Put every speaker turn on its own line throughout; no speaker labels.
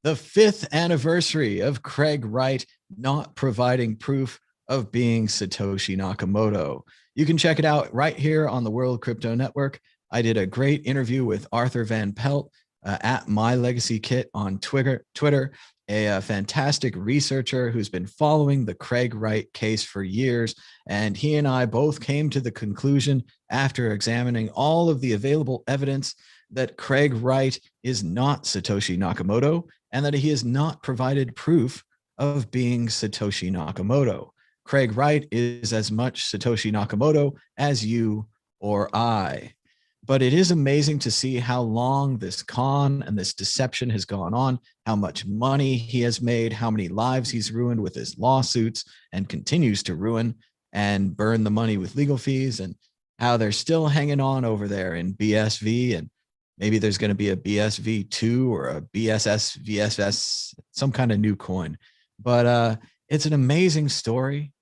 the 5th anniversary of Craig Wright not providing proof of being Satoshi Nakamoto. You can check it out right here on the World Crypto Network. I did a great interview with Arthur Van Pelt at My Legacy Kit on Twitter, a fantastic researcher who's been following the Craig Wright case for years. And he and I both came to the conclusion after examining all of the available evidence that Craig Wright is not Satoshi Nakamoto and that he has not provided proof of being Satoshi Nakamoto. Craig Wright is as much Satoshi Nakamoto as you or I. But it is amazing to see how long this con and this deception has gone on, how much money he has made, how many lives he's ruined with his lawsuits and continues to ruin and burn the money with legal fees, and how they're still hanging on over there in BSV. And maybe there's going to be a BSV2 or a BSS, VSS, some kind of new coin. But it's an amazing story.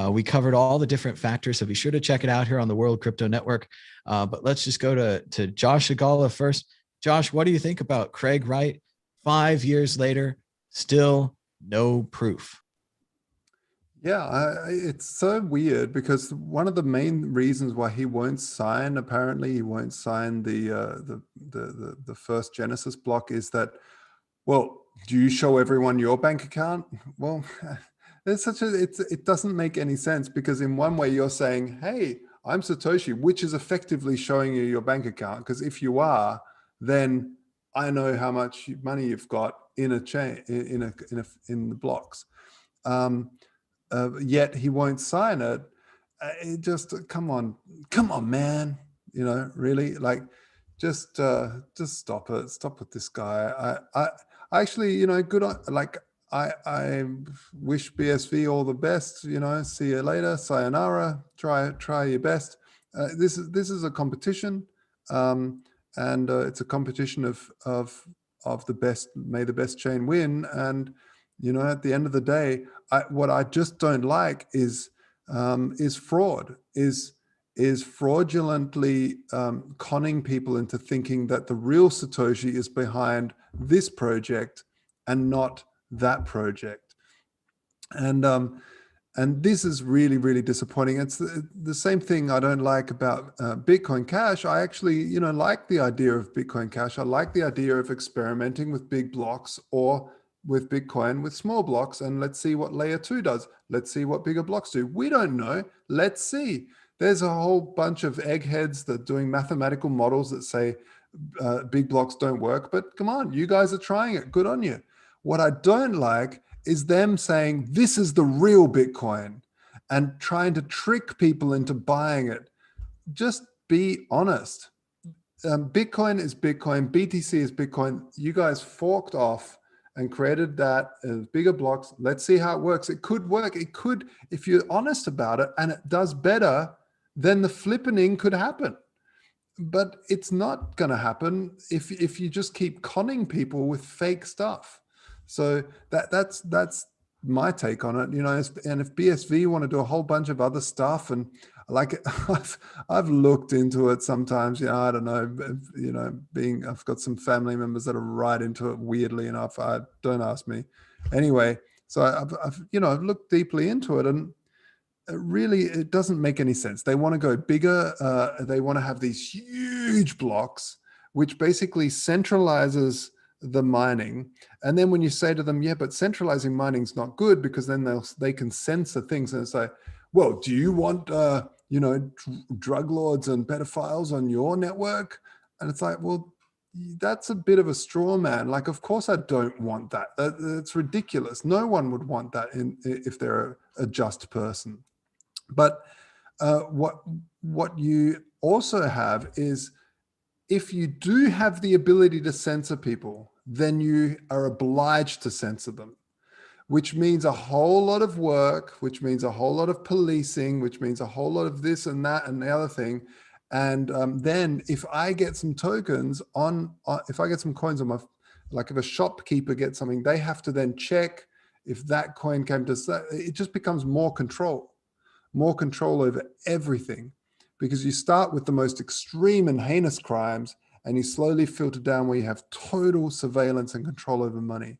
We covered all the different factors, so be sure to check it out here on the World Crypto Network. But let's just go to Josh Sigala first. Josh, what do you think about Craig Wright 5 years later, still no proof?
Yeah, it's so weird because one of the main reasons why he won't sign, apparently he won't sign the first Genesis block is that, well, do you show everyone your bank account? Well, it doesn't make any sense, because in one way you're saying, hey, I'm Satoshi, which is effectively showing you your bank account. Because if you are, then I know how much money you've got in a chain, in the blocks. Yet he won't sign it. It just, come on, man. You know, really, like, just stop it. Stop with this guy. I actually, you know, good on, like, I wish BSV all the best. You know, see you later, sayonara. Try your best. This is a competition, and it's a competition of the best. May the best chain win. And you know, at the end of the day, what I just don't like is fraud. Is fraudulently conning people into thinking that the real Satoshi is behind this project and not that project. And this is really, really disappointing. It's the same thing I don't like about Bitcoin Cash. I actually, you know, like the idea of Bitcoin Cash. I like the idea of experimenting with big blocks, or with Bitcoin with small blocks, and let's see what layer 2 does. Let's see what bigger blocks do. We don't know. Let's see. There's a whole bunch of eggheads that are doing mathematical models that say big blocks don't work, but come on, you guys are trying it. Good on you. What I don't like is them saying this is the real Bitcoin and trying to trick people into buying it. Just be honest. Bitcoin is Bitcoin. BTC is Bitcoin. You guys forked off and created that as bigger blocks. Let's see how it works. It could work. It could, if you're honest about it and it does better, then the flippening could happen. But it's not going to happen if you just keep conning people with fake stuff. So that's my take on it. You know, and if BSV want to do a whole bunch of other stuff, and like I've looked into it sometimes, you know, I don't know, you know, I've got some family members that are right into it weirdly enough. Don't ask me. Anyway, so I've you know, I've looked deeply into it, and really it doesn't make any sense. They want to go bigger. They want to have these huge blocks, which basically centralizes the mining. And then when you say to them, yeah, but centralizing mining is not good, because then they can censor things and say, well, do you want you know, drug lords and pedophiles on your network? And it's like, well, that's a bit of a straw man. Like, of course I don't want that. That's ridiculous. No one would want that if they're a just person. But what you also have is, if you do have the ability to censor people, then you are obliged to censor them, which means a whole lot of work, which means a whole lot of policing, which means a whole lot of this and that and the other thing. And then if I get some tokens if I get some coins on my, like if a shopkeeper gets something, they have to then check if that coin came to, it just becomes more control over everything, because you start with the most extreme and heinous crimes and you slowly filter down where you have total surveillance and control over money.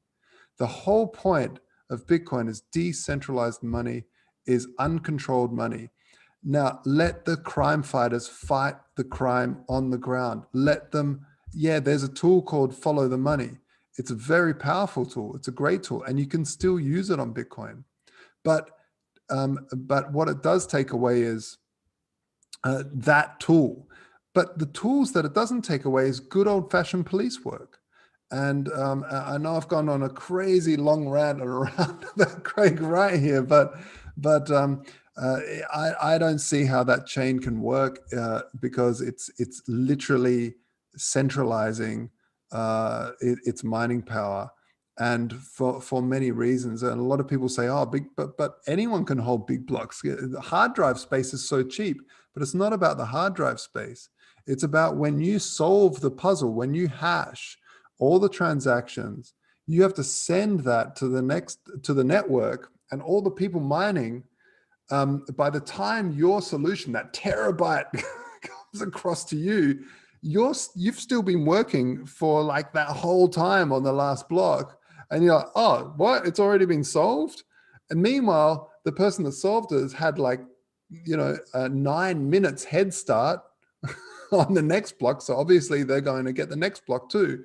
The whole point of Bitcoin is decentralized money, is uncontrolled money. Now, let the crime fighters fight the crime on the ground. Let them, yeah, there's a tool called Follow the Money. It's a very powerful tool. It's a great tool, and you can still use it on Bitcoin. But what it does take away is that tool. But the tools that it doesn't take away is good old-fashioned police work. And I know I've gone on a crazy long rant around about Craig Wright here, but I don't see how that chain can work because it's literally centralizing its mining power, and for many reasons. And a lot of people say, "Oh, but anyone can hold big blocks." The hard drive space is so cheap, but it's not about the hard drive space. It's about when you solve the puzzle, when you hash all the transactions, you have to send that to the network, and all the people mining. By the time your solution, that terabyte, comes across to you, you've still been working for like that whole time on the last block, and you're like, oh, what? It's already been solved. And meanwhile, the person that solved it has had like, 9 minutes head start on the next block. So obviously they're going to get the next block too,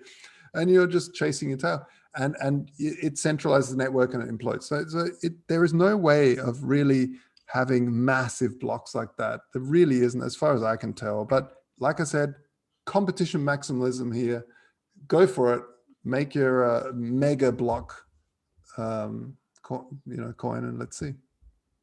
and you're just chasing your tail. And it centralizes the network and it implodes. So there is no way of really having massive blocks like that. There really isn't, as far as I can tell. But like I said, competition maximalism here. Go for it. Make your mega block, coin, and let's see.